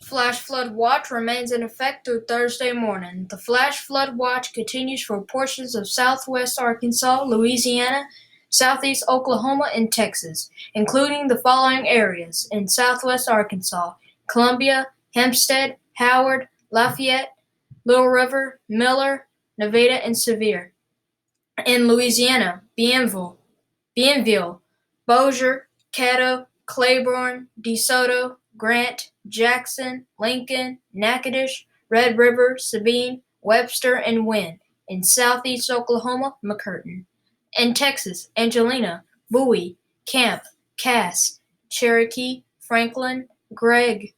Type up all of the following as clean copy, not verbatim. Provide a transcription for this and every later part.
Flash flood watch remains in effect through Thursday morning. The flash flood watch continues for portions of southwest Arkansas, Louisiana, southeast Oklahoma, and Texas, including the following areas: in southwest Arkansas: Columbia, Hempstead, Howard, Lafayette, Little River, Miller, Nevada, and Sevier; in Louisiana: Bienville, Bossier, Caddo, Claiborne, DeSoto, Grant, Jackson, Lincoln, Natchitoches, Red River, Sabine, Webster, and Wynne; in southeast Oklahoma: McCurtain; in Texas: Angelina, Bowie, Camp, Cass, Cherokee, Franklin, Gregg,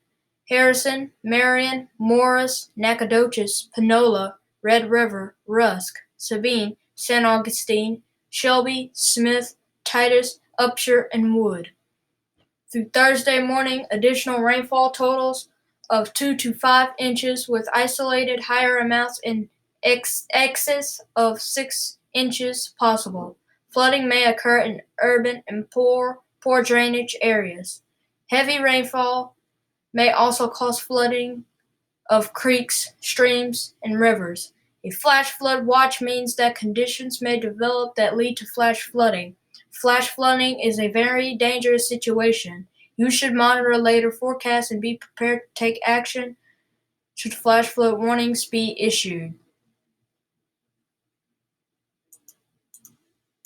Harrison, Marion, Morris, Nacogdoches, Panola, Red River, Rusk, Sabine, St. Augustine, Shelby, Smith, Titus, Upshur, and Wood. Through Thursday morning, additional rainfall totals of 2 to 5 inches, with isolated higher amounts in excess of 6 inches possible. Flooding may occur in urban and poor drainage areas. Heavy rainfall may also cause flooding of creeks, streams, and rivers. A flash flood watch means that conditions may develop that lead to flash flooding. Flash flooding is a very dangerous situation. You should monitor later forecasts and be prepared to take action should flash flood warnings be issued.